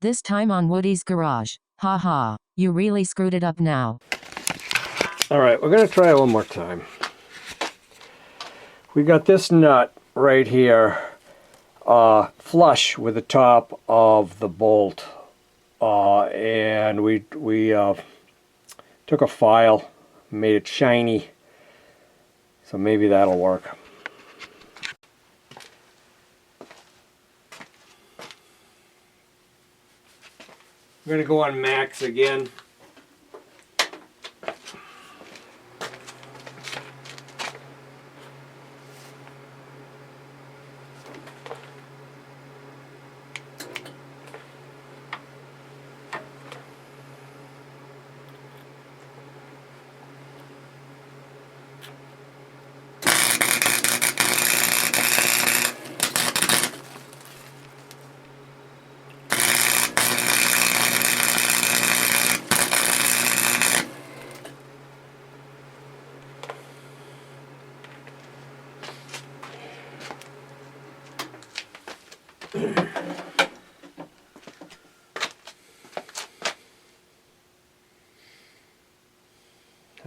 This time on Woody's Garage. Haha, you really screwed it up now. Alright, we're going to try it one more time. We got this nut right here flush with the top of the bolt. And we took a file, made it shiny. So maybe that'll work. I'm going to go on max again.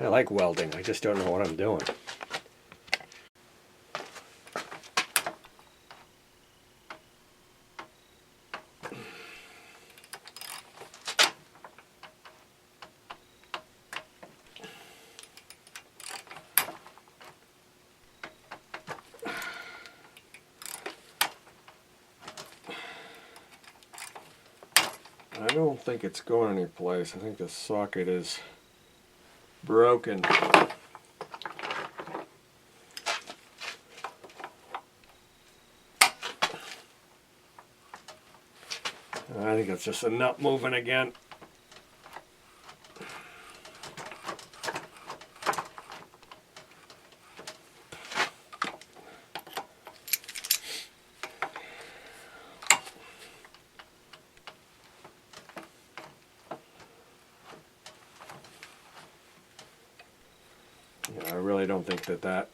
I like welding, I just don't know what I'm doing. I don't think it's going anyplace. I think the socket is broken. I think it's just a nut moving again. Yeah, I really don't think that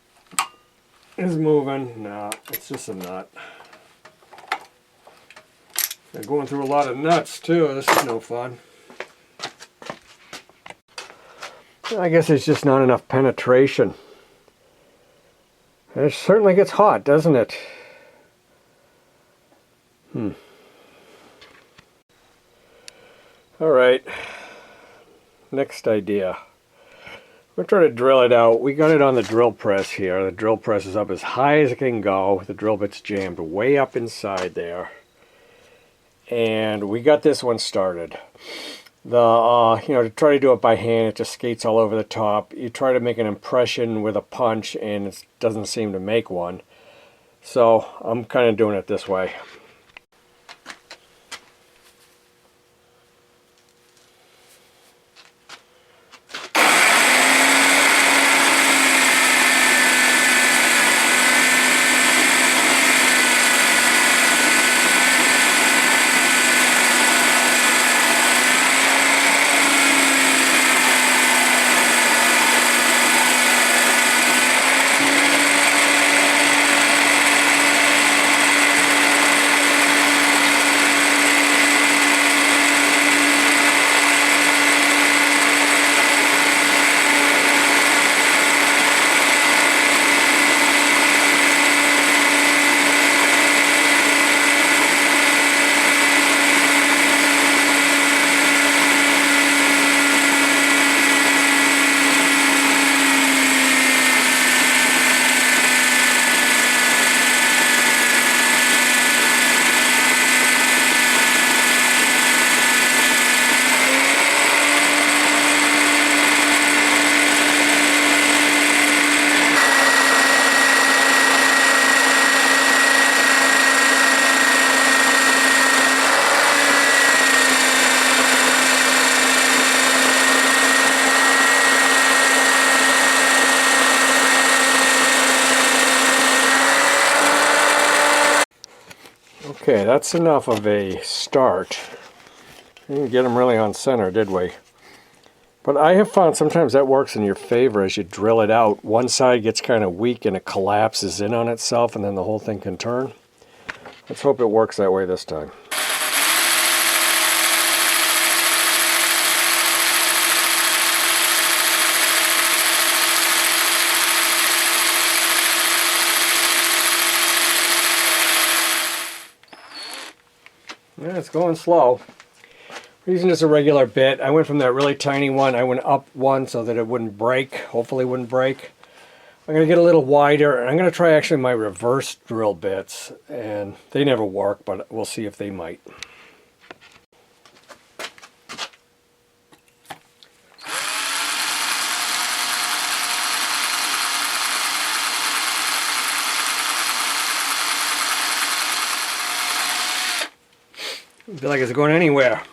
is moving. No, it's just a nut. They're going through a lot of nuts too. This is no fun. I guess it's just not enough penetration. It certainly gets hot, doesn't it? Alright. Next idea. We're trying to drill it out. We got it on the drill press here. The drill press is up as high as it can go. The drill bit's jammed way up inside there. And we got this one started. To try to do it by hand, it just skates all over the top. You try to make an impression with a punch and it doesn't seem to make one. So I'm kind of doing it this way. Okay, that's enough of a start. We didn't get them really on center, did we? But I have found sometimes that works in your favor as you drill it out. One side gets kind of weak and it collapses in on itself and then the whole thing can turn. Let's hope it works that way this time. it's going slow. I'm using just a regular bit. I went from that really tiny one, I went up one so that it wouldn't break, hopefully it wouldn't break. I'm going to get a little wider, and I'm going to try actually my reverse drill bits, and they never work, but we'll see if they might. I feel like it's going anywhere.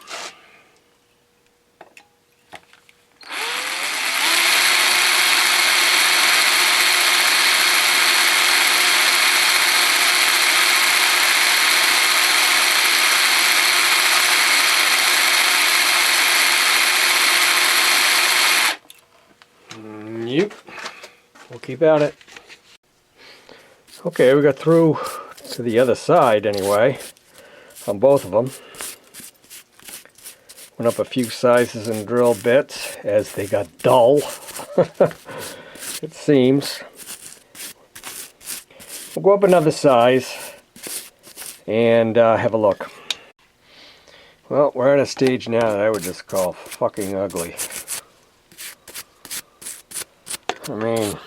Yep. We'll keep at it. Okay, we got through to the other side anyway, on both of them. Went up a few sizes in drill bits as they got dull, it seems. We'll go up another size and have a look. Well, we're at a stage now that I would just call fucking ugly. I mean,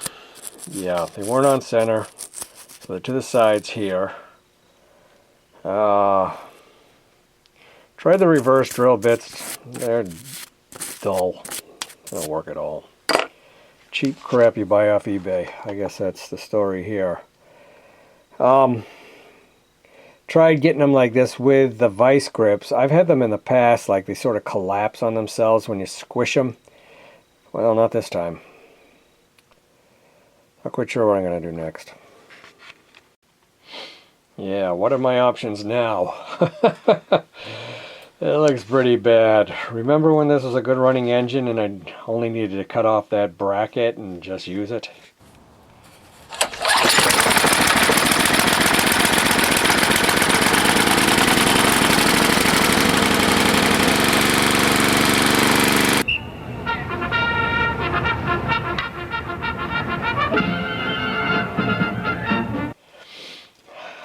yeah, they weren't on center, so they're to the sides here. Try the reverse drill bits. They're dull. They don't work at all. Cheap crap you buy off eBay. I guess that's the story here. Tried getting them like this with the vice grips. I've had them in the past, like they sort of collapse on themselves when you squish them. Well, not this time. Not quite sure what I'm going to do next. Yeah, what are my options now? It looks pretty bad. Remember when this was a good running engine and I only needed to cut off that bracket and just use it?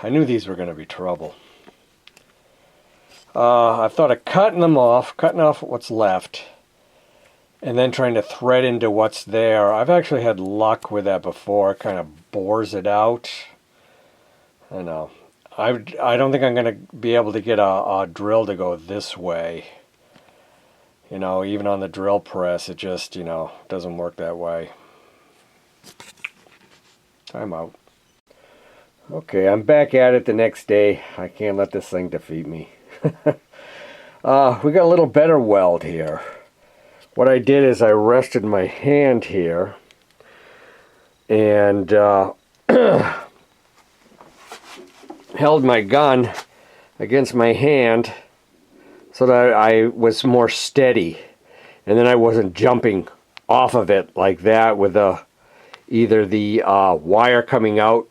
I knew these were going to be trouble. I thought of cutting off what's left, and then trying to thread into what's there. I've actually had luck with that before. It kind of bores it out. I know. I don't think I'm going to be able to get a drill to go this way. You know, even on the drill press, it just, you know, doesn't work that way. Time out. Okay, I'm back at it the next day. I can't let this thing defeat me. We got a little better weld here. What I did is I rested my hand here and held my gun against my hand so that I was more steady, and then I wasn't jumping off of it like that with either the wire coming out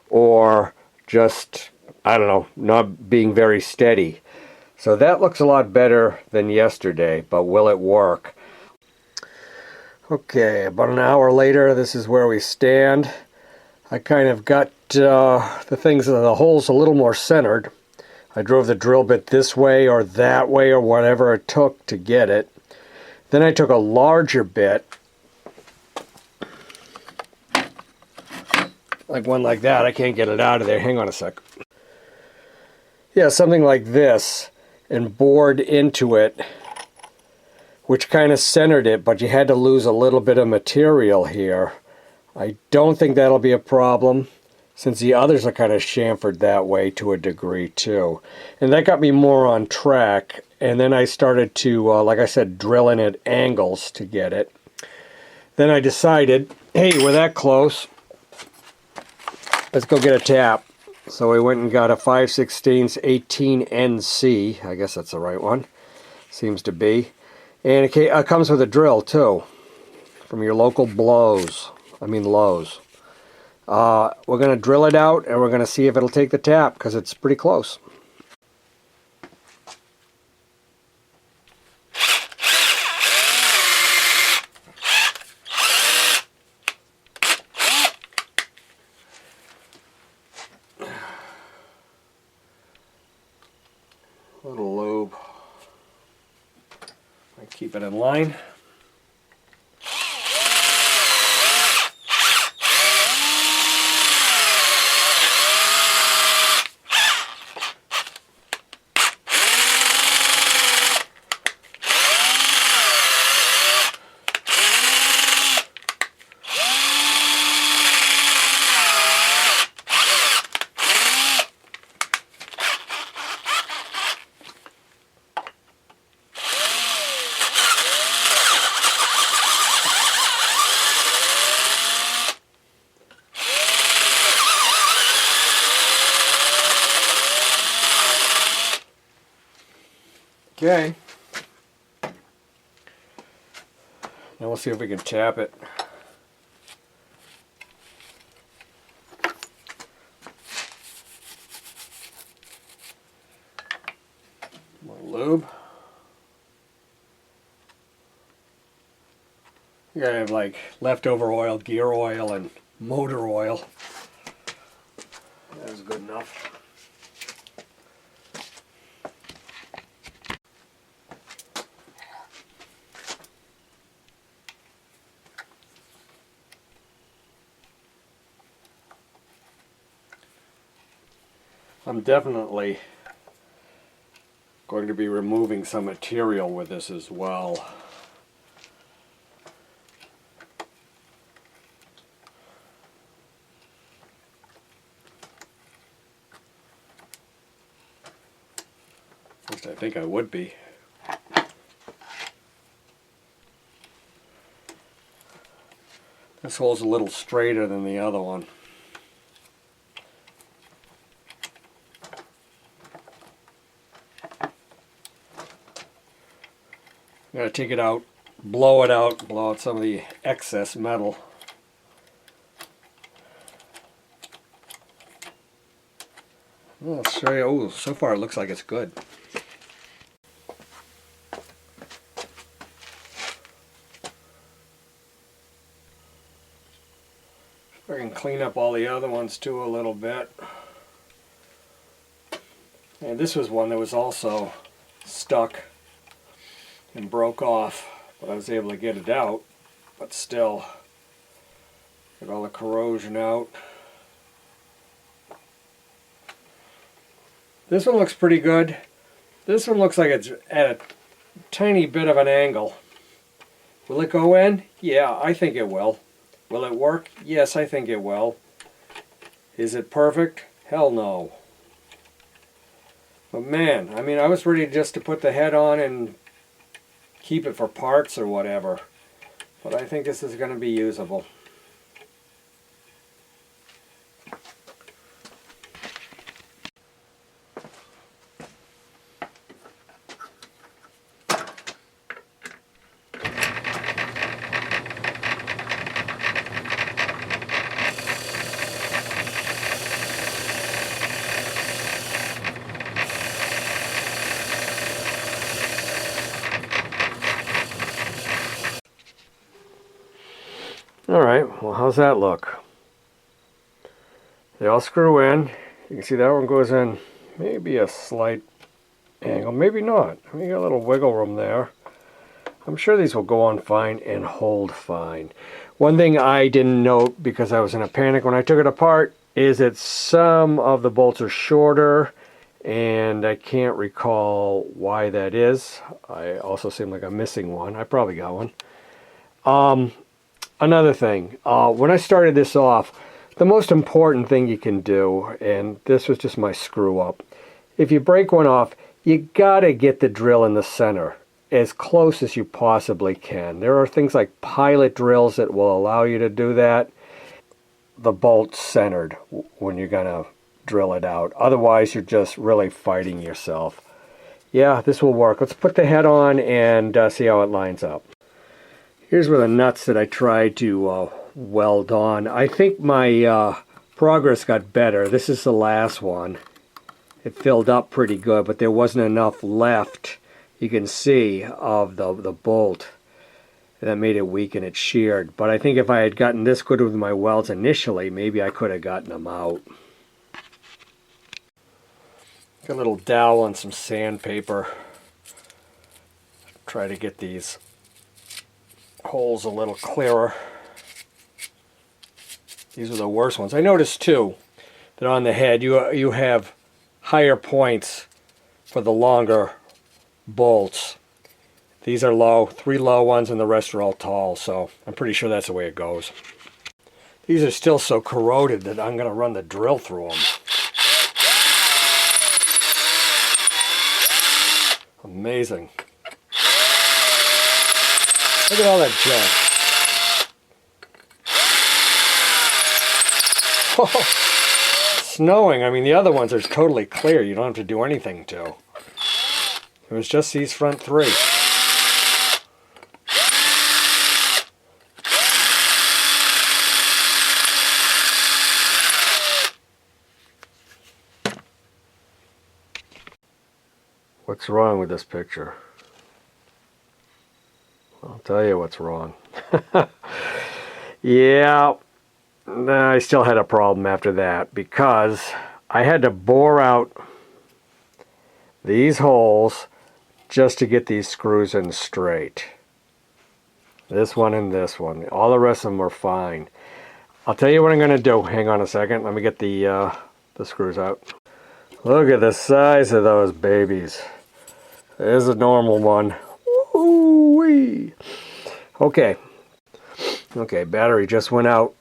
or just, I don't know, not being very steady. So that looks a lot better than yesterday, but will it work? Okay, about an hour later, this is where we stand. I kind of got the holes a little more centered. I drove the drill bit this way or that way or whatever it took to get it. Then I took a larger bit, like one like that. I can't get it out of there. Hang on a sec. Yeah, something like this, and bored into it, which kind of centered it, but you had to lose a little bit of material here. I don't think that'll be a problem, since the others are kind of chamfered that way to a degree too. And that got me more on track, and then I started to, like I said, drill in at angles to get it. Then I decided, hey, we're that close, let's go get a tap. So we went and got a 5/16 18NC. I guess that's the right one. Seems to be. And it comes with a drill too, from your local Lowe's. We're going to drill it out and we're going to see if it'll take the tap, because it's pretty close. lube. I keep it in line. Okay. Now we'll see if we can tap it. More lube. You gotta have like leftover oil, gear oil, and motor oil. That's good enough. I'm definitely going to be removing some material with this as well. At least I think I would be. This hole's a little straighter than the other one. I'm going to take it out, blow out some of the excess metal. I'll show you. Oh, so far it looks like it's good. I can clean up all the other ones too a little bit. And this was one that was also stuck and broke off, but I was able to get it out, but still get all the corrosion out. This one looks pretty good. This one looks like it's at a tiny bit of an angle. Will it go in? Yeah, I think it will. Will it work? Yes, I think it will. Is it perfect? Hell no. But man, I mean, I was ready just to put the head on and keep it for parts or whatever. But I think this is going to be usable. Alright, well, how's that look? They all screw in. You can see that one goes in maybe a slight angle, maybe not. I mean, you got a little wiggle room there. I'm sure these will go on fine and hold fine. One thing I didn't note because I was in a panic when I took it apart is that some of the bolts are shorter, and I can't recall why that is. I also seem like I'm missing one. I probably got one. Another thing, when I started this off, the most important thing you can do, and this was just my screw up, if you break one off, you gotta get the drill in the center as close as you possibly can. There are things like pilot drills that will allow you to do that. The bolt centered when you're gonna drill it out. Otherwise, you're just really fighting yourself. Yeah, this will work. Let's put the head on and see how it lines up. Here's where the nuts that I tried to weld on. I think my progress got better. This is the last one. It filled up pretty good, but there wasn't enough left, you can see, of the bolt. That made it weak and it sheared. But I think if I had gotten this good with my welds initially, maybe I could have gotten them out. Got a little dowel and some sandpaper. Try to get these holes a little clearer. These are the worst ones. I noticed too that on the head you have higher points for the longer bolts. These are low, 3 low ones, and the rest are all tall, so I'm pretty sure that's the way it goes. These are still so corroded that I'm going to run the drill through them. Amazing. Look at all that junk. It's snowing. I mean, the other ones are totally clear. You don't have to do anything to. It was just these front 3. What's wrong with this picture? I'll tell you what's wrong. Yeah, I still had a problem after that because I had to bore out these holes just to get these screws in straight. This one and this one. All the rest of them are fine. I'll tell you what I'm going to do. Hang on a second. Let me get the screws out. Look at the size of those babies. There's a normal one. Woo-wee. Okay. Okay, battery just went out.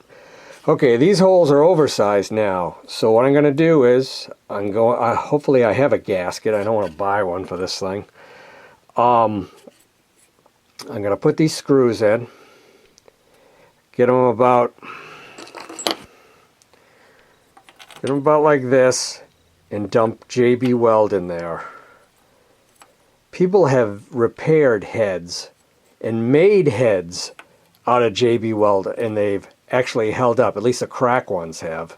Okay, these holes are oversized now. So what I'm going to do is, hopefully I have a gasket. I don't want to buy one for this thing. I'm going to put these screws in. Get them about like this and dump JB Weld in there. People have repaired heads and made heads out of JB Weld, and they've actually held up. At least the crack ones have.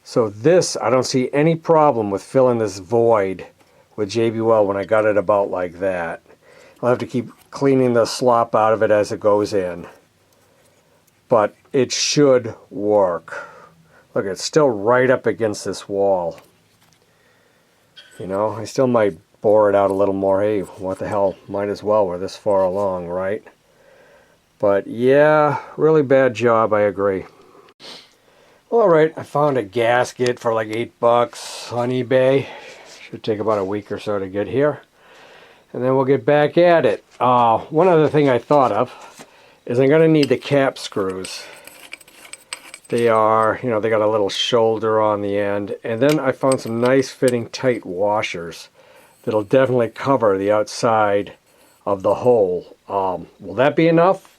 So this, I don't see any problem with filling this void with JB Weld when I got it about like that. I'll have to keep cleaning the slop out of it as it goes in. But it should work. Look, it's still right up against this wall. You know, I still might bore it out a little more. Hey, what the hell, might as well, we're this far along, right? But yeah, really bad job, I agree. Alright, I found a gasket for like $8 on eBay. Should take about a week or so to get here. And then we'll get back at it. One other thing I thought of is I'm going to need the cap screws. They are, you know, they got a little shoulder on the end. And then I found some nice fitting tight washers that'll definitely cover the outside of the hole. Will that be enough?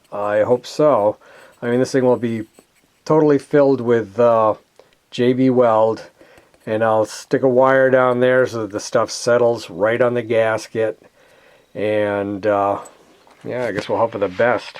I hope so. I mean, this thing will be totally filled with JB Weld, and I'll stick a wire down there so that the stuff settles right on the gasket. And yeah, I guess we'll hope for the best.